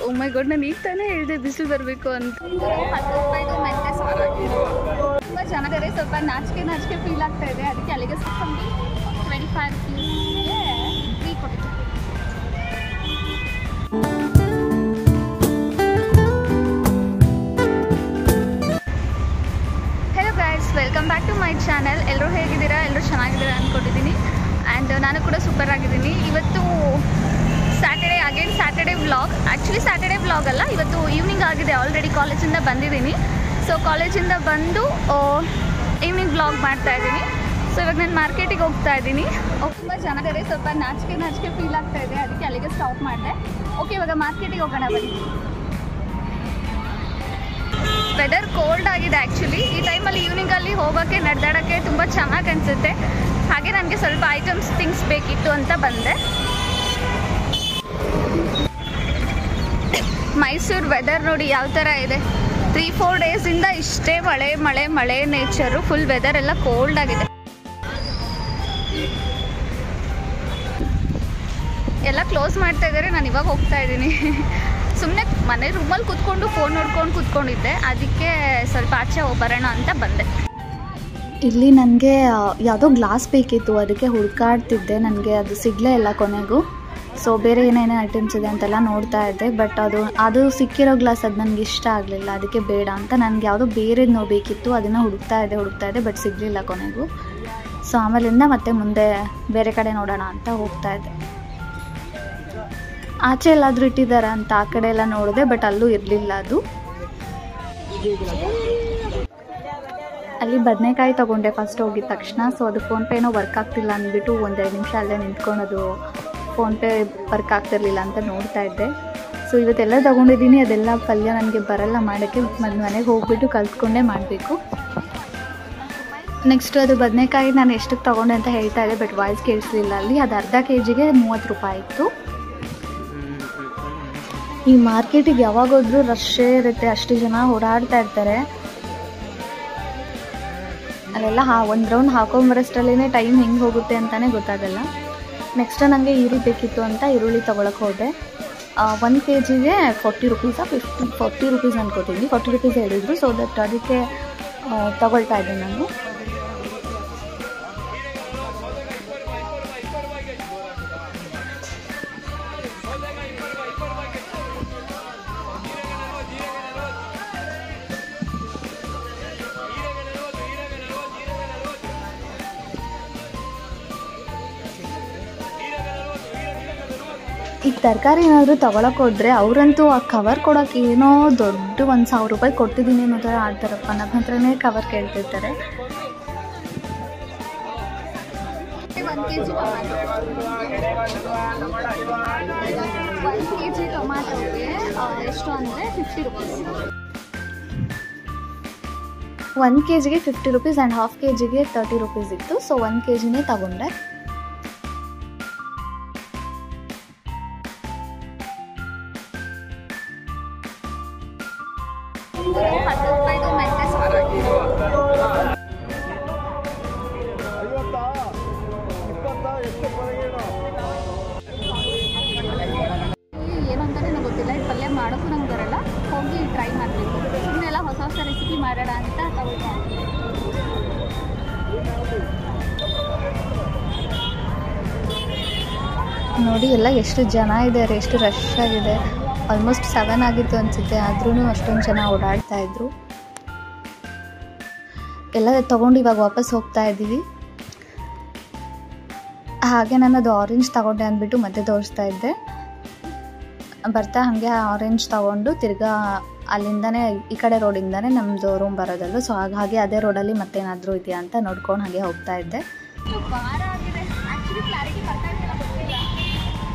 ಓ ಮೈ god, ನಾನು ಈಗ ತಾನೇ ಹೇಳಿದೆ ಬಿಸಿಲು ಬರಬೇಕು ಅಂತ. 10 ರೂಪಾಯಿದು ಮೆಂತೆ ಸಾರು ತುಂಬ ಚೆನ್ನಾಗಿದೆ. ಸ್ವಲ್ಪ ನಾಚಿಕೆ ಫೀಲ್ ಆಗ್ತಾ ಇದೆ, ಅದಕ್ಕೆ ಅಲ್ಲಿಗೆ ಸ್ವಲ್ಪ 25 ರೂಪೀಸ್ಗೆ ಫ್ರೀ ಕೊಟ್ಟಿದ್ದೆ. Hello guys, welcome back to my channel. ಎಲ್ಲರೂ ಹೇಗಿದ್ದೀರಾ? ಎಲ್ಲರೂ ಚೆನ್ನಾಗಿದ್ದೀರಾ ಅಂದ್ಕೊಂಡಿದ್ದೀನಿ. ಆ್ಯಂಡ್ ನಾನು ಕೂಡ ಸೂಪರ್ ಆಗಿದ್ದೀನಿ. ಇವತ್ತು Saturday vlog. Actually Saturday vlog ಅಲ್ಲ, ಇವತ್ತು ಈವ್ನಿಂಗ್ ಆಗಿದೆ. ಆಲ್ರೆಡಿ ಕಾಲೇಜಿಂದ ಬಂದಿದ್ದೀನಿ. ಸೊ ಕಾಲೇಜಿಂದ ಬಂದು ಈವ್ನಿಂಗ್ ವ್ಲಾಗ್ ಮಾಡ್ತಾ ಇದ್ದೀನಿ. ಸೊ ಇವಾಗ ನಾನು ಮಾರ್ಕೆಟಿಗೆ ಹೋಗ್ತಾ ಇದ್ದೀನಿ. ತುಂಬ ಚೆನ್ನಾಗಿದೆ, ಸ್ವಲ್ಪ ನಾಚಿಕೆ ಫೀಲ್ ಆಗ್ತಾ ಇದೆ, ಅದಕ್ಕೆ ಅಲ್ಲಿಗೆ ಸ್ಟಾಪ್ ಮಾಡಿದೆ. ಓಕೆ, ಇವಾಗ ಮಾರ್ಕೆಟಿಗೆ ಹೋಗೋಣ ಬನ್ನಿ. ವೆದರ್ ಕೋಲ್ಡ್ ಆಗಿದೆ. ಆ್ಯಕ್ಚುಲಿ ಈ ಟೈಮಲ್ಲಿ ಈವ್ನಿಂಗಲ್ಲಿ ಹೋಗೋಕ್ಕೆ ನಡೆದಾಡೋಕ್ಕೆ ತುಂಬ ಚೆನ್ನಾಗಿ ಅನಿಸುತ್ತೆ. ಹಾಗೆ ನನಗೆ ಸ್ವಲ್ಪ ಥಿಂಗ್ಸ್ ಬೇಕಿತ್ತು ಅಂತ ಬಂದೆ. ಮೈಸೂರು ವೆದರ್ ನೋಡಿ ಯಾವ ಥರ ಇದೆ. 3-4 ಡೇಸಿಂದ ಇಷ್ಟೇ ಮಳೆ ನೇಚರು. ಫುಲ್ ವೆದರ್ ಎಲ್ಲ ಕೋಲ್ಡ್ ಆಗಿದೆ. ಎಲ್ಲ ಕ್ಲೋಸ್ ಮಾಡ್ತಾ ಇದ್ದಾರೆ. ನಾನು ಇವಾಗ ಹೋಗ್ತಾ ಇದ್ದೀನಿ. ಸುಮ್ಮನೆ ಮನೆ ರೂಮಲ್ಲಿ ಕೂತ್ಕೊಂಡು ಫೋನ್ ನೋಡ್ಕೊಂಡು ಕೂತ್ಕೊಂಡಿದ್ದೆ, ಅದಕ್ಕೆ ಸ್ವಲ್ಪ ಆಚೆ ಬರೋಣ ಅಂತ ಬಂದೆ. ಇಲ್ಲಿ ನನಗೆ ಯಾವುದೋ ಗ್ಲಾಸ್ ಬೇಕಿತ್ತು, ಅದಕ್ಕೆ ಹುಡುಕಾಡ್ತಿದ್ದೆ. ನನಗೆ ಅದು ಸಿಗಲೇ ಇಲ್ಲ ಕೊನೆಗೂ. ಸೊ ಬೇರೆ ಏನೇನೇ ಐಟಮ್ಸ್ ಇದೆ ಅಂತೆಲ್ಲ ನೋಡ್ತಾ ಇದ್ದೆ, ಬಟ್ ಅದು ಸಿಕ್ಕಿರೋ ಗ್ಲಾಸ್ ಅದು ನನಗೆ ಇಷ್ಟ ಆಗಲಿಲ್ಲ. ಅದಕ್ಕೆ ಬೇಡ ಅಂತ ನನಗೆ ಯಾವುದೋ ಬೇರೆದು ಬೇಕಿತ್ತು, ಅದನ್ನು ಹುಡುಕ್ತಾ ಇದ್ದೆ, ಬಟ್ ಸಿಗಲಿಲ್ಲ ಕೊನೆಗೂ. ಸೊ ಆಮೇಲಿಂದ ಮತ್ತೆ ಮುಂದೆ ಬೇರೆ ಕಡೆ ನೋಡೋಣ ಅಂತ ಹೋಗ್ತಾ ಇದ್ದೆ. ಆಚೆ ಎಲ್ಲಾದರೂ ಇಟ್ಟಿದ್ದಾರೆ ಅಂತ ಆ ಕಡೆ ಎಲ್ಲ ನೋಡಿದೆ, ಬಟ್ ಅಲ್ಲೂ ಇರಲಿಲ್ಲ ಅದು. ಅಲ್ಲಿ ಬದನೆಕಾಯಿ ತೊಗೊಂಡೆ ಫಸ್ಟ್ ಹೋಗಿದ ತಕ್ಷಣ. ಸೊ ಅದು ಫೋನ್ಪೇ ಏನೋ ವರ್ಕ್ ಆಗ್ತಿಲ್ಲ ಅಂದ್ಬಿಟ್ಟು 1-2 ನಿಮಿಷ ಅಲ್ಲೇ ನಿಂತ್ಕೊಳೋದು. ಫೋನ್ಪೇ ವರ್ಕ್ ಆಗ್ತಿರ್ಲಿಲ್ಲ ಅಂತ ನೋಡ್ತಾ ಇದ್ದೆ. ಸೊ ಇವತ್ತೆಲ್ಲ ತೊಗೊಂಡಿದ್ದೀನಿ. ಅದೆಲ್ಲ ಪಲ್ಯ ನನಗೆ ಬರಲ್ಲ ಮಾಡೋಕ್ಕೆ. ಮನೆಗೆ ಹೋಗ್ಬಿಟ್ಟು ಕಲ್ತ್ಕೊಂಡೇ ಮಾಡಬೇಕು. ನೆಕ್ಸ್ಟ್ ಅದು ಬದನೆಕಾಯಿ ನಾನು ಎಷ್ಟಕ್ಕೆ ತೊಗೊಂಡೆ ಅಂತ ಹೇಳ್ತಾ ಇದ್ದೆ, ಬಟ್ ವಾಯ್ಸ್ ಕೇಳಿಸ್ಲಿಲ್ಲ ಅಲ್ಲಿ. ಅದು ಅರ್ಧ kg 30 ರೂಪಾಯಿ ಇತ್ತು. ಈ ಮಾರ್ಕೆಟಿಗೆ ಯಾವಾಗೋದ್ರೂ ರಶ್ಶೇ ಇರುತ್ತೆ, ಅಷ್ಟು ಜನ ಓಡಾಡ್ತಾ ಇರ್ತಾರೆ. ಅಲ್ಲೆಲ್ಲ ಒಂದು ರೌಂಡ್ ಹಾಕೊಂಬರೋಷ್ಟರಲ್ಲೇ ಟೈಮ್ ಹೆಂಗೆ ಹೋಗುತ್ತೆ ಅಂತಲೇ ಗೊತ್ತಾಗಲ್ಲ. ನೆಕ್ಸ್ಟ್ ನನಗೆ ಈರುಳ್ಳಿ ಬೇಕಿತ್ತು ಅಂತ ಈರುಳ್ಳಿ ತೊಗೊಳಕ್ಕೆ ಹೋದೆ. 1 kgಗೆ 40 ರೂಪೀಸಾ 40 ರೂಪೀಸ್ ಅನ್ಕೋತೀನಿ. 40 ರೂಪೀಸ್ ಹೇಳಿದ್ರು. ಸೊ ದಟ್ ಅದಕ್ಕೆ ತೊಗೊಳ್ತಾ ಇದ್ದೆ ನಾನು. ಈಗ ತರಕಾರಿ ಏನಾದರೂ ತೊಗೊಳಕ್ಕೆ ಹೋದರೆ ಅವರಂತೂ ಆ ಕವರ್ ಕೊಡೋಕೆ ಏನೋ ದೊಡ್ಡ 1,000 ರೂಪಾಯಿ ಕೊಡ್ತಿದ್ದೀನಿ ಅನ್ನೋ ಥರ ಆಡ್ತಾರಪ್ಪ. ನನ್ನ ಹತ್ರನೇ ಕವರ್ ಕೇಳ್ತಿರ್ತಾರೆ. 1 kg ಟೊಮ್ಯಾಟೋಗೆ ಎಷ್ಟು ಅಂದರೆ 50 ರೂಪೀಸ್. 1 kgಗೆ 50 ರೂಪೀಸ್ ಆ್ಯಂಡ್ ಹಾಫ್ kgಗೆ 30 ರೂಪೀಸ್ ಇತ್ತು. ಸೊ 1 kgನೇ ತಗೊಂಡೆ. ಏನಂತಾನೆ ನಂಗೆ ಗೊತ್ತಿಲ್ಲ. ಈ ಪಲ್ಯ ಮಾಡೋಕ್ಕೂ ನಂಗೆ ಬರಲ್ಲ. ಹೋಗಿ ಟ್ರೈ ಮಾಡಬೇಕು. ಸುಮ್ಮನೆ ಎಲ್ಲ ಹೊಸ ರೆಸಿಪಿ ಮಾಡೋಣ ಅಂತ ತಗೊಳ್ತಾ ನೋಡಿ. ಎಲ್ಲ ಎಷ್ಟು ಜನ ಇದ್ದಾರೆ, ಎಷ್ಟು ರಶ್ ಆಗಿದೆ. ಆಲ್ಮೋಸ್ಟ್ 7 ಆಗಿತ್ತು ಅನಿಸುತ್ತೆ, ಆದ್ರೂ ಅಷ್ಟೊಂದು ಜನ ಓಡಾಡ್ತಾ ಇದ್ರು. ಎಲ್ಲ ತೊಗೊಂಡು ಇವಾಗ ವಾಪಸ್ ಹೋಗ್ತಾ ಇದ್ದೀವಿ. ಹಾಗೆ ನಾನು ಅದು ಆರೆಂಜ್ ತೊಗೊಂಡೆ ಅಂದ್ಬಿಟ್ಟು ಮತ್ತೆ ತೋರಿಸ್ತಾ ಇದ್ದೆ. ಬರ್ತಾ ಹಾಗೆ ಆರೆಂಜ್ ತೊಗೊಂಡು ತಿರ್ಗಾ ಅಲ್ಲಿಂದನೇ ಈ ಕಡೆ ರೋಡಿಂದನೇ ನಮ್ಮದು ರೂಮ್ ಬರೋದಲ್ಲ. ಸೊ ಹಾಗೆ ಅದೇ ರೋಡಲ್ಲಿ ಮತ್ತೇನಾದರೂ ಇದೆಯಾ ಅಂತ ನೋಡ್ಕೊಂಡು ಹಾಗೆ ಹೋಗ್ತಾ ಇದ್ದೆ.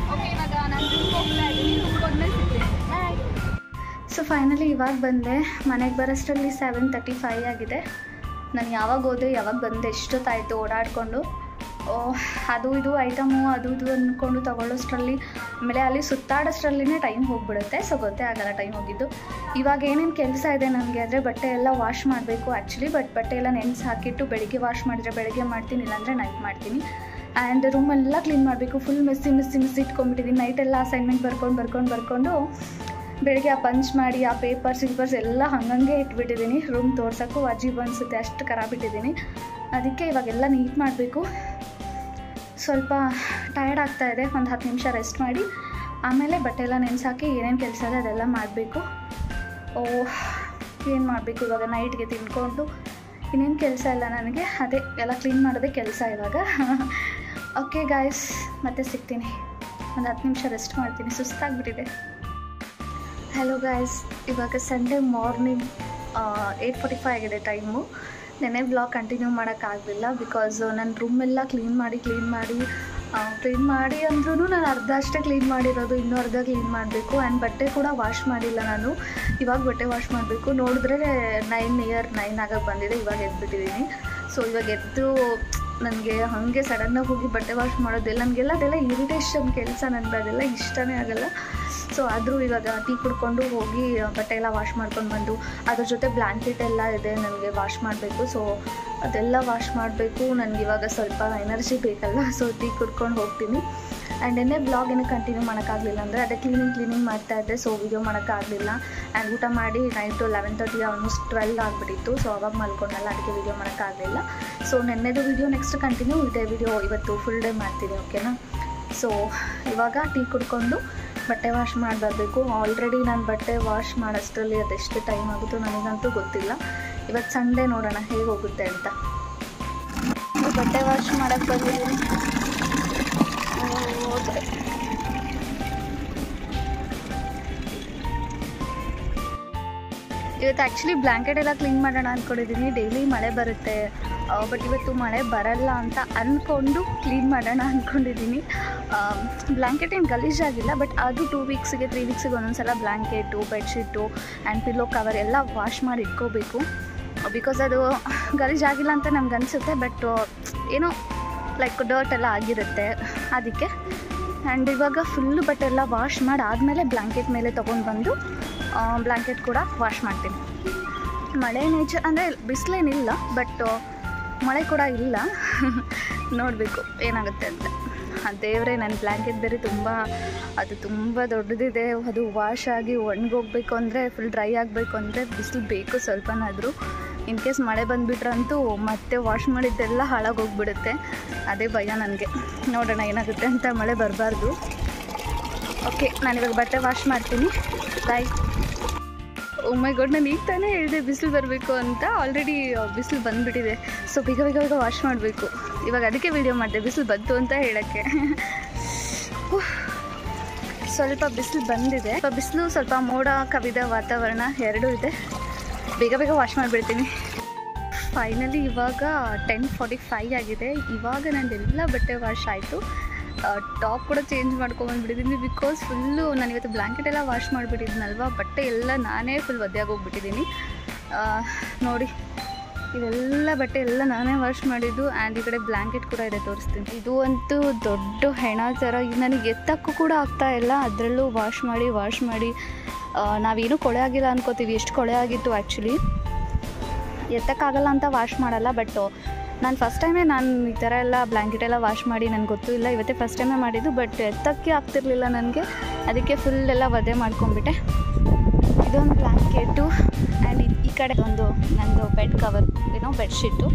ಸೊ ಫೈನಲಿ ಇವಾಗ ಬಂದೆ. ಮನೆಗೆ ಬರೋಷ್ಟರಲ್ಲಿ 7:35 ಆಗಿದೆ. ನಾನು ಯಾವಾಗ ಹೋದೆ ಯಾವಾಗ ಬಂದೆ, ಎಷ್ಟೊತ್ತಾಯಿತು ಓಡಾಡಿಕೊಂಡು. ಅದು ಇದು ಐಟಮು ಅದು ಇದು ಅಂದ್ಕೊಂಡು ತೊಗೊಳ್ಳೋಷ್ಟರಲ್ಲಿ, ಆಮೇಲೆ ಅಲ್ಲಿ ಸುತ್ತಾಡೋಷ್ಟರಲ್ಲಿನೇ ಟೈಮ್ ಹೋಗಿಬಿಡುತ್ತೆ. ಸೊ ಗೊತ್ತೇ ಆಗಲ್ಲ ಟೈಮ್ ಹೋಗಿದ್ದು. ಇವಾಗ ಏನೇನು ಕೆಲಸ ಇದೆ ನನಗೆ ಅಂದರೆ ಬಟ್ಟೆ ಎಲ್ಲ ವಾಶ್ ಮಾಡಬೇಕು ಆ್ಯಕ್ಚುಲಿ. ಬಟ್ಟೆ ಎಲ್ಲ ನೆನೆಸಿ ಹಾಕಿಟ್ಟು ಬೆಳಿಗ್ಗೆ ವಾಶ್ ಮಾಡಿದರೆ ಬೆಳಗ್ಗೆ ಮಾಡ್ತೀನಿ, ಇಲ್ಲಾಂದರೆ ನೈಟ್ ಮಾಡ್ತೀನಿ. ಆ್ಯಂಡ್ ರೂಮೆಲ್ಲ ಕ್ಲೀನ್ ಮಾಡಬೇಕು. ಫುಲ್ ಮೆಸ್ಸಿ ಇಟ್ಕೊಂಡ್ಬಿಟ್ಟಿದ್ದೀನಿ. ನೈಟೆಲ್ಲ ಅಸೈನ್ಮೆಂಟ್ ಬರ್ಕೊಂಡು ಬೆಳಗ್ಗೆ ಆ ಪಂಚ್ ಮಾಡಿ ಆ ಪೇಪರ್ಸ್ ಎಲ್ಲ ಹಂಗಂಗೆ ಇಟ್ಬಿಟ್ಟಿದ್ದೀನಿ. ರೂಮ್ ತೋರ್ಸೋಕ್ಕೂ ಅಜೀಬ್ ಅನಿಸುತ್ತೆ, ಅಷ್ಟು ಖರಾಬಿಟ್ಟಿದ್ದೀನಿ. ಅದಕ್ಕೆ ಇವಾಗೆಲ್ಲ ನೀಟ್ ಮಾಡಬೇಕು. ಸ್ವಲ್ಪ ಟಯರ್ಡ್ ಆಗ್ತಾಯಿದೆ, ಒಂದು 10 ನಿಮಿಷ ರೆಸ್ಟ್ ಮಾಡಿ ಆಮೇಲೆ ಬಟ್ಟೆ ಎಲ್ಲ ನೆನೆಸಾಕಿ ಏನೇನು ಕೆಲಸ ಇದೆ ಅದೆಲ್ಲ ಮಾಡಬೇಕು. ಏನು ಮಾಡಬೇಕು ಇವಾಗ, ನೈಟ್ಗೆ ತಿನ್ಕೊಂಡು ಇನ್ನೇನು ಕೆಲಸ ಇಲ್ಲ ನನಗೆ, ಅದೇ ಎಲ್ಲ ಕ್ಲೀನ್ ಮಾಡೋದೇ ಕೆಲಸ ಇವಾಗ. ಓಕೆ ಗಾಯ್ಸ್, ಮತ್ತೆ ಸಿಗ್ತೀನಿ. ಒಂದು 10 ನಿಮಿಷ ರೆಸ್ಟ್ ಮಾಡ್ತೀನಿ, ಸುಸ್ತಾಗಿಬಿಟ್ಟಿದೆ. ಹಲೋ ಗಾಯ್ಸ್, ಇವಾಗ ಸಂಡೇ ಮಾರ್ನಿಂಗ್ 8:45 ಆಗಿದೆ ಟೈಮು. ನೆನ್ನೆ ವ್ಲಾಗ್ ಕಂಟಿನ್ಯೂ ಮಾಡೋಕ್ಕಾಗಲಿಲ್ಲ ಬಿಕಾಸ್ ನನ್ನ ರೂಮೆಲ್ಲ ಕ್ಲೀನ್ ಮಾಡಿ ಅಂದ್ರೂ ನಾನು ಅರ್ಧ ಅಷ್ಟೇ ಕ್ಲೀನ್ ಮಾಡಿರೋದು, ಇನ್ನೂ ಅರ್ಧ ಕ್ಲೀನ್ ಮಾಡಬೇಕು. ಆ್ಯಂಡ್ ಬಟ್ಟೆ ಕೂಡ ವಾಶ್ ಮಾಡಿಲ್ಲ ನಾನು, ಇವಾಗ ಬಟ್ಟೆ ವಾಶ್ ಮಾಡಬೇಕು. ನೋಡಿದ್ರೆ 9 ಆಗಕ್ಕೆ ಬಂದಿದೆ, ಇವಾಗ ಎದ್ಬಿಟ್ಟಿದ್ದೀನಿ. ಸೊ ಇವಾಗ ಎದ್ದು ನನಗೆ ಹಾಗೆ ಸಡನ್ನಾಗಿ ಹೋಗಿ ಬಟ್ಟೆ ವಾಶ್ ಮಾಡೋದಿಲ್ಲ, ನನಗೆಲ್ಲ ಅದೆಲ್ಲ ಇರಿಟೇಷನ್ ಕೆಲಸ, ನನಗೆ ಅದೆಲ್ಲ ಇಷ್ಟನೇ ಆಗಲ್ಲ. ಸೊ ಆದರೂ ಇವಾಗ ಟೀ ಕುಡ್ಕೊಂಡು ಹೋಗಿ ಬಟ್ಟೆ ಎಲ್ಲ ವಾಶ್ ಮಾಡ್ಕೊಂಡು ಬಂದು ಅದ್ರ ಜೊತೆ ಬ್ಲ್ಯಾಂಕೆಟ್ ಎಲ್ಲ ಇದೆ ನನಗೆ ವಾಶ್ ಮಾಡಬೇಕು. ಸೊ ಅದೆಲ್ಲ ವಾಶ್ ಮಾಡಬೇಕು. ನನಗೆ ಇವಾಗ ಸ್ವಲ್ಪ ಎನರ್ಜಿ ಬೇಕಲ್ಲ, ಸೊ ಟೀ ಕುಡ್ಕೊಂಡು ಹೋಗ್ತೀನಿ. ಆ್ಯಂಡ್ ನೆನ್ನೆ ಬ್ಲಾಗ್ ಏನೂ ಕಂಟಿನ್ಯೂ ಮಾಡೋಕ್ಕಾಗಲಿಲ್ಲ ಅಂದರೆ ಅದೇ ಕ್ಲೀನಿಂಗ್ ಮಾಡ್ತಾಯಿದ್ದೆ, ಸೊ ವೀಡಿಯೋ ಮಾಡೋಕ್ಕಾಗಲಿಲ್ಲ. ಆ್ಯಂಡ್ ಊಟ ಮಾಡಿ ನೈಟು 11:30 ಆಲ್ಮೋಸ್ಟ್ 12 ಆಗಿಬಿಟ್ಟಿತ್ತು. ಸೊ ಅವಾಗ ಮಲ್ಕೊಂಡಲ್ಲ, ಅದಕ್ಕೆ ವೀಡಿಯೋ ಮಾಡೋಕ್ಕಾಗಲಿಲ್ಲ. ಸೊ ನೆನ್ನೆದು ವೀಡಿಯೋ ನೆಕ್ಸ್ಟ್ ಕಂಟಿನ್ಯೂ, ಇದೇ ವೀಡಿಯೋ ಇವತ್ತು ಫುಲ್ ಡೇ ಮಾಡ್ತೀನಿ, ಓಕೆನಾ. ಸೊ ಇವಾಗ ಟೀ ಕುಡ್ಕೊಂಡು ಬಟ್ಟೆ ವಾಶ್ ಮಾಡಿ ಬರಬೇಕು. ಆಲ್ರೆಡಿ ನಾನು ಬಟ್ಟೆ ವಾಶ್ ಮಾಡೋಷ್ಟರಲ್ಲಿ ಅದೆಷ್ಟು ಟೈಮ್ ಆಗುತ್ತೋ ನನಗಂತೂ ಗೊತ್ತಿಲ್ಲ. ಇವತ್ತು ಸಂಡೇ, ನೋಡೋಣ ಹೇಗೆ ಹೋಗುತ್ತೆ ಅಂತ. ಬಟ್ಟೆ ವಾಶ್ ಮಾಡೋಕ್ಕೆ ಬಂದಿದ್ದೀನಿ. ಇವತ್ತು ಆ್ಯಕ್ಚುಲಿ ಬ್ಲ್ಯಾಂಕೆಟ್ ಎಲ್ಲ ಕ್ಲೀನ್ ಮಾಡೋಣ ಅಂದ್ಕೊಂಡಿದ್ದೀನಿ. ಡೈಲಿ ಮಳೆ ಬರುತ್ತೆ, ಬಟ್ ಇವತ್ತು ಮಳೆ ಬರಲ್ಲ ಅಂತ ಅಂದ್ಕೊಂಡು ಕ್ಲೀನ್ ಮಾಡೋಣ ಅಂದ್ಕೊಂಡಿದ್ದೀನಿ. ಬ್ಲ್ಯಾಂಕೆಟ್ ಏನು ಗಲೀಜಾಗಿಲ್ಲ, ಬಟ್ ಅದು 2 ವೀಕ್ಸಿಗೆ 3 ವೀಕ್ಸಿಗೆ ಒಂದೊಂದ್ಸಲ blanket, bedsheet and pillow cover ಎಲ್ಲ ವಾಶ್ ಮಾಡಿ ಇಟ್ಕೋಬೇಕು. ಬಿಕಾಸ್ ಅದು ಗಲೀಜಾಗಿಲ್ಲ ಅಂತ ನಮ್ಗೆ ಅನಿಸುತ್ತೆ, ಬಟ್ ಏನೋ ಲೈಕ್ ಡರ್ಟ್ ಎಲ್ಲ ಆಗಿರುತ್ತೆ ಅದಕ್ಕೆ. ಆ್ಯಂಡ್ ಇವಾಗ ಫುಲ್ಲು ಬಟ್ಟೆ ಎಲ್ಲ ವಾಶ್ ಮಾಡಿ ಆದಮೇಲೆ ಬ್ಲ್ಯಾಂಕೆಟ್ ಮೇಲೆ ತೊಗೊಂಡು ಬಂದು ಬ್ಲ್ಯಾಂಕೆಟ್ ಕೂಡ ವಾಶ್ ಮಾಡ್ತೀನಿ. ಮಳೆ ನೇಚರ್ ಅಂದರೆ ಬಿಸಿಲೇನಿಲ್ಲ, ಬಟ್ ಮಳೆ ಕೂಡ ಇಲ್ಲ. ನೋಡಬೇಕು ಏನಾಗುತ್ತೆ ಅಂತ. ದೇವರೇ, ನನ್ನ ಬ್ಲ್ಯಾಂಕೆಟ್ ಬೇರೆ ತುಂಬ ದೊಡ್ಡದಿದೆ. ಅದು ವಾಶ್ ಆಗಿ ಒಣಗೋಗ್ಬೇಕು ಅಂದರೆ, ಫುಲ್ ಡ್ರೈ ಆಗಬೇಕು ಅಂದರೆ ಬಿಸಿಲು ಬೇಕು ಸ್ವಲ್ಪನಾದರೂ. ಇನ್ ಕೇಸ್ ಮಳೆ ಬಂದುಬಿಟ್ರಂತೂ ಮತ್ತೆ ವಾಶ್ ಮಾಡಿದ್ದೆಲ್ಲ ಹಾಳಾಗೋಗ್ಬಿಡುತ್ತೆ. ಅದೇ ಭಯ ನನಗೆ. ನೋಡೋಣ ಏನಾಗುತ್ತೆ ಅಂತ. ಮಳೆ ಬರಬಾರ್ದು. ಓಕೆ, ನಾನಿವಾಗ ಬಟ್ಟೆ ವಾಶ್ ಮಾಡ್ತೀನಿ. ಬಾಯ್. ಓ ಮೈ ಗಾಡ್, ನಾನು ಈಗ ತಾನೇ ಹೇಳಿದೆ ಬಿಸಿಲು ಬರಬೇಕು ಅಂತ. ಆಲ್ರೆಡಿ ಬಿಸಿಲು ಬಂದುಬಿಟ್ಟಿದೆ. ಸೊ ಬೇಗ ವಾಶ್ ಮಾಡಬೇಕು. ಇವಾಗ ಅದಕ್ಕೆ ವೀಡಿಯೋ ಮಾಡಿದೆ, ಬಿಸಿಲು ಬಂತು ಅಂತ ಹೇಳೋಕ್ಕೆ. ಸ್ವಲ್ಪ ಬಿಸಿಲು ಬಂದಿದೆ, ಬಿಸಿಲು ಸ್ವಲ್ಪ ಮೋಡ ಕವಿದ ವಾತಾವರಣ ಎರಡೂ ಇದೆ. ಬೇಗ ವಾಶ್ ಮಾಡಿಬಿಡ್ತೀನಿ. ಫೈನಲಿ ಇವಾಗ 10:45 ಆಗಿದೆ. ಇವಾಗ ನಂದೆಲ್ಲ ಬಟ್ಟೆ ವಾಶ್ ಆಯಿತು. ಟಾಪ್ ಕೂಡ ಚೇಂಜ್ ಮಾಡ್ಕೊಂಡ್ಬಂದ್ಬಿಟ್ಟಿದ್ದೀನಿ ಬಿಕಾಸ್ ಫುಲ್ಲು ನಾನು ಇವತ್ತು ಬ್ಲ್ಯಾಂಕೆಟ್ ಎಲ್ಲ ವಾಶ್ ಮಾಡಿಬಿಟ್ಟಿದ್ನಲ್ವ, ಬಟ್ಟೆ ಎಲ್ಲ ನಾನೇ ಫುಲ್ ಒದ್ದೆಯಾಗಿ ಹೋಗ್ಬಿಟ್ಟಿದ್ದೀನಿ. ನೋಡಿ, ಇದೆಲ್ಲ ಬಟ್ಟೆ ಎಲ್ಲ ನಾನೇ ವಾಶ್ ಮಾಡಿದ್ದು. ಆ್ಯಂಡ್ ಈ ಕಡೆ ಬ್ಲ್ಯಾಂಕೆಟ್ ಕೂಡ ಇದೆ, ತೋರಿಸ್ತೀನಿ. ಇದು ಅಂತೂ ದೊಡ್ಡ ಹೆಣ ಥರ, ನನಗೆ ಎತ್ತಕ್ಕೂ ಕೂಡ ಆಗ್ತಾಯಿಲ್ಲ. ಅದರಲ್ಲೂ ವಾಶ್ ಮಾಡಿ ನಾವೇನು ಕೊಳೆ ಆಗಿಲ್ಲ ಅನ್ಕೋತೀವಿ, ಎಷ್ಟು ಕೊಳೆ ಆಗಿತ್ತು. ಆ್ಯಕ್ಚುಲಿ ಎತ್ತಕ್ಕಾಗಲ್ಲ ಅಂತ ವಾಶ್ ಮಾಡಲ್ಲ, ಬಟ್ ನಾನು ಫಸ್ಟ್ ಟೈಮೇ ಈ ಥರ ಎಲ್ಲ ಬ್ಲ್ಯಾಂಕೆಟ್ ಎಲ್ಲ ವಾಶ್ ಮಾಡಿ ನನಗೆ ಗೊತ್ತೂ ಇಲ್ಲ. ಇವತ್ತೇ ಫಸ್ಟ್ ಟೈಮೇ ಮಾಡಿದ್ದು, ಬಟ್ ಎತ್ತಕ್ಕೆ ಆಗ್ತಿರ್ಲಿಲ್ಲ ನನಗೆ. ಅದಕ್ಕೆ ಫುಲ್ ಎಲ್ಲ ಒದ್ದೆ ಮಾಡ್ಕೊಂಬಿಟ್ಟೆ. ಇದೊಂದು ಬ್ಲ್ಯಾಂಕೆಟು ಆ್ಯಂಡ್ ಈ ಕಡೆ ಒಂದು ನಂದು ಬೆಡ್ ಕವರ್, ಬೆಡ್ಶೀಟು,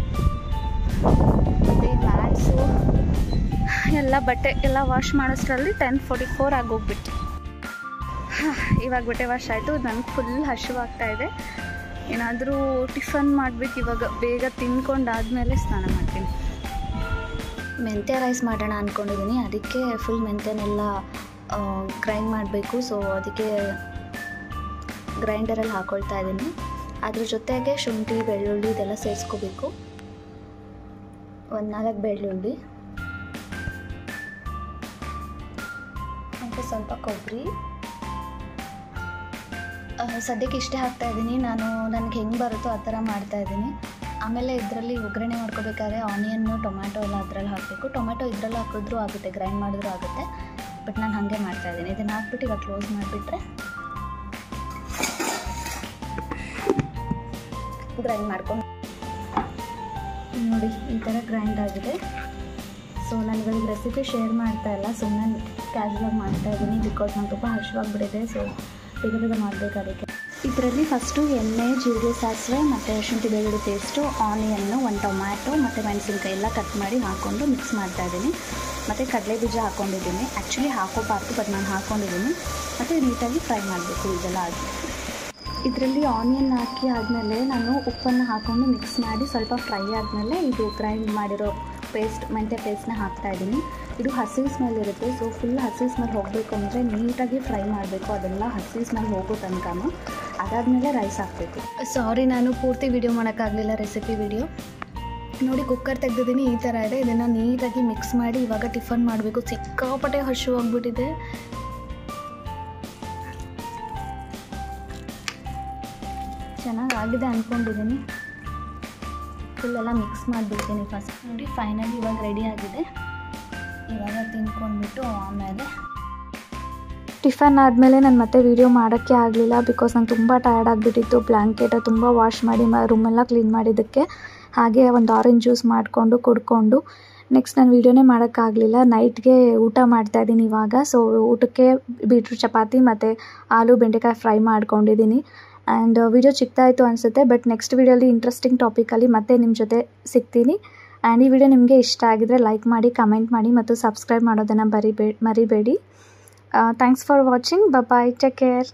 ಮತ್ತು ಮ್ಯಾಟ್ಸು ಎಲ್ಲ ಬಟ್ಟೆ ಎಲ್ಲ ವಾಶ್ ಮಾಡೋಷ್ಟರಲ್ಲಿ 10:44 ಆಗೋಗ್ಬಿಟ್ಟು. ಇವಾಗ ಬಟ್ಟೆ ವಾಶ್ ಆಯಿತು. ನನಗೆ ಫುಲ್ ಹಸಿವಾಗ್ತಾಯಿದೆ. ಏನಾದರೂ ಟಿಫನ್ ಮಾಡಬೇಕು ಇವಾಗ. ಬೇಗ ತಿನ್ಕೊಂಡಾದಮೇಲೆ ಸ್ನಾನ ಮಾಡ್ತೀನಿ. ಮೆಂತ್ಯ ರೈಸ್ ಮಾಡೋಣ ಅಂದ್ಕೊಂಡಿದ್ದೀನಿ. ಅದಕ್ಕೆ ಫುಲ್ ಮೆಂತ್ಯನೆಲ್ಲ ಗ್ರೈಂಡ್ ಮಾಡಬೇಕು. ಸೊ ಅದಕ್ಕೆ ಗ್ರೈಂಡರಲ್ಲಿ ಹಾಕ್ಕೊಳ್ತಾ ಇದ್ದೀನಿ. ಅದ್ರ ಜೊತೆಗೆ ಶುಂಠಿ, ಬೆಳ್ಳುಳ್ಳಿ ಇದೆಲ್ಲ ಸೇರಿಸ್ಕೋಬೇಕು. ಒಂದು 4 ಬೆಳ್ಳುಳ್ಳಿ, ಮತ್ತು ಸ್ವಲ್ಪ ಕೊಬ್ಬರಿ. ಸದ್ಯಕ್ಕೆ ಇಷ್ಟೇ ಹಾಕ್ತಾಯಿದ್ದೀನಿ ನಾನು. ನನಗೆ ಹೆಂಗೆ ಬರುತ್ತೋ ಆ ಥರ ಮಾಡ್ತಾಯಿದ್ದೀನಿ. ಆಮೇಲೆ ಇದರಲ್ಲಿ ಒಗ್ಗರಣೆ ಮಾಡ್ಕೋಬೇಕಾದ್ರೆ ಆನಿಯನ್ನು, ಟೊಮ್ಯಾಟೊ ಎಲ್ಲ ಅದರಲ್ಲಿ ಹಾಕಬೇಕು. ಟೊಮ್ಯಾಟೊ ಇದರಲ್ಲಿ ಹಾಕಿದ್ರೂ ಆಗುತ್ತೆ, ಗ್ರೈಂಡ್ ಮಾಡಿದ್ರೂ ಆಗುತ್ತೆ, ಬಟ್ ನಾನು ಹಾಗೆ ಮಾಡ್ತಾಯಿದ್ದೀನಿ. ಇದನ್ನು ಹಾಕ್ಬಿಟ್ಟು ಇವಾಗ ಕ್ಲೋಸ್ ಮಾಡಿಬಿಟ್ರೆ ಗ್ರೈಂಡ್ ಮಾಡ್ಕೊಂಡು ನೋಡಿ ಈ ಥರ ಗ್ರೈಂಡ್ ಆಗಿದೆ. ಸೊ ನಾನು ಇವಾಗ ರೆಸಿಪಿ ಶೇರ್ ಮಾಡ್ತಾಯಿಲ್ಲ, ಸುಮ್ಮನೆ ಕ್ಯಾಶುವಲಾಗಿ ಮಾಡ್ತಾಯಿದ್ದೀನಿ ಬಿಕಾಸ್ ನಂಗೆ ತುಂಬ ಹಸಿವಾಗ್ಬಿಟ್ಟಿದೆ. ಸೊ ಬೇಗ ಬೇಗ ಮಾಡಬೇಕು. ಅದಕ್ಕೆ ಇದರಲ್ಲಿ ಫಸ್ಟು ಎಣ್ಣೆ, ಜೀರಿಗೆ, ಸಾಸಿವೆ ಮತ್ತು ಶುಂಠಿ ಬೆಳ್ಳುಳ್ಳಿ ಪೇಸ್ಟು, ಆನಿಯನ್ನು, 1 ಟೊಮ್ಯಾಟೊ ಮತ್ತು ಮೆಣಸಿನ್ಕಾಯಿ ಎಲ್ಲ ಕಟ್ ಮಾಡಿ ಹಾಕ್ಕೊಂಡು ಮಿಕ್ಸ್ ಮಾಡ್ತಾಯಿದ್ದೀನಿ. ಮತ್ತು ಕಡಲೆ ಬೀಜ ಹಾಕ್ಕೊಂಡಿದ್ದೀನಿ. ಆ್ಯಕ್ಚುಲಿ ಹಾಕೋಬಾರ್ದು, ಬಟ್ ನಾನು ಹಾಕ್ಕೊಂಡಿದ್ದೀನಿ. ಮತ್ತು ನೀಟಾಗಿ ಫ್ರೈ ಮಾಡಬೇಕು ಇದೆಲ್ಲ ಆಗಿ. ಇದರಲ್ಲಿ ಆನಿಯನ್ ಹಾಕಿ ಆದಮೇಲೆ ನಾನು ಉಪ್ಪನ್ನು ಹಾಕ್ಕೊಂಡು ಮಿಕ್ಸ್ ಮಾಡಿ ಸ್ವಲ್ಪ ಫ್ರೈ ಆದಮೇಲೆ ಇದು ಗ್ರೈಂಡ್ ಮಾಡಿರೋ ಮೆಂತ್ಯ ಪೇಸ್ಟ್ನ ಹಾಕ್ತಾಯಿದ್ದೀನಿ. ಇದು ಹಸಿ ಸ್ಮೆಲ್ ಇರುತ್ತೆ, ಸೊ ಫುಲ್ ಹಸಿ ಸ್ಮೆಲ್ ಹೋಗಬೇಕು ಅಂದರೆ ನೀಟಾಗಿ ಫ್ರೈ ಮಾಡಬೇಕು. ಅದೆಲ್ಲ ಹಸಿ ಸ್ಮೆಲ್ ಹೋಗೋ ತನಕನೂ. ಅದಾದಮೇಲೆ ರೈಸ್ ಹಾಕಬೇಕು. ಸಾರಿ, ನಾನು ಪೂರ್ತಿ ವಿಡಿಯೋ ಮಾಡೋಕ್ಕಾಗಲಿಲ್ಲ, ರೆಸಿಪಿ ವಿಡಿಯೋ ನೋಡಿ. ಕುಕ್ಕರ್ ತೆಗೆದಿದ್ದೀನಿ, ಈ ಥರ ಇದೆ. ಇದನ್ನು ನೀಟಾಗಿ ಮಿಕ್ಸ್ ಮಾಡಿ ಇವಾಗ ಟಿಫನ್ ಮಾಡಬೇಕು. ಸಿಕ್ಕಾಪಟ್ಟೆ ಹಶು ಆಗಿಬಿಟ್ಟಿದೆ. ಚೆನ್ನಾಗಾಗಿದೆ ಅಂದ್ಕೊಂಡಿದ್ದೀನಿ. ಫುಲ್ಲೆಲ್ಲ ಮಿಕ್ಸ್ ಮಾಡಿಬಿಡ್ತೀನಿ ಫಸ್ಟ್. ನೋಡಿ ಫೈನಲಿ ಇವಾಗ ರೆಡಿ ಆಗಿದೆ. ಇವಾಗ ತಿನ್ಕೊಂಡ್ಬಿಟ್ಟು ಆಮೇಲೆ ಟಿಫನ್ ಆದಮೇಲೆ ನಾನು ಮತ್ತೆ ವೀಡಿಯೋ ಮಾಡೋಕ್ಕೆ ಆಗಲಿಲ್ಲ, ಬಿಕಾಸ್ ನಾನು ತುಂಬ ಟಯರ್ಡ್ ಆಗಿಬಿಟ್ಟಿತ್ತು. ಬ್ಲ್ಯಾಂಕೆಟ ತುಂಬ ವಾಶ್ ಮಾಡಿ ರೂಮೆಲ್ಲ ಕ್ಲೀನ್ ಮಾಡಿದ್ದಕ್ಕೆ. ಹಾಗೆ ಒಂದು ಆರೆಂಜ್ ಜ್ಯೂಸ್ ಮಾಡಿಕೊಂಡು ಕುಡ್ಕೊಂಡು ನೆಕ್ಸ್ಟ್ ನಾನು ವೀಡಿಯೋನೇ ಮಾಡೋಕ್ಕಾಗಲಿಲ್ಲ. ನೈಟ್ಗೆ ಊಟ ಮಾಡ್ತಾಯಿದ್ದೀನಿ ಇವಾಗ. ಸೊ ಊಟಕ್ಕೆ ಬೀಟ್ರೂಟ್ ಚಪಾತಿ ಮತ್ತು ಆಲೂ ಬೆಂಡೆಕಾಯಿ ಫ್ರೈ ಮಾಡ್ಕೊಂಡಿದ್ದೀನಿ. ಆ್ಯಂಡ್ ವಿಡಿಯೋ ಚಿಕ್ಕದಾಯಿತು ಅನಿಸುತ್ತೆ, ಬಟ್ ನೆಕ್ಸ್ಟ್ ವೀಡಿಯೋಲಿ ಇಂಟ್ರೆಸ್ಟಿಂಗ್ ಟಾಪಿಕಲ್ಲಿ ಮತ್ತೆ ನಿಮ್ಮ ಜೊತೆ ಸಿಗ್ತೀನಿ. ಆ್ಯಂಡ್ ಈ ವಿಡಿಯೋ ನಿಮಗೆ ಇಷ್ಟ ಆಗಿದರೆ ಲೈಕ್ ಮಾಡಿ, ಕಮೆಂಟ್ ಮಾಡಿ ಮತ್ತು ಸಬ್ಸ್ಕ್ರೈಬ್ ಮಾಡೋದನ್ನು ಮರಿಬೇಡಿ. Thanks for watching. Bye, take care.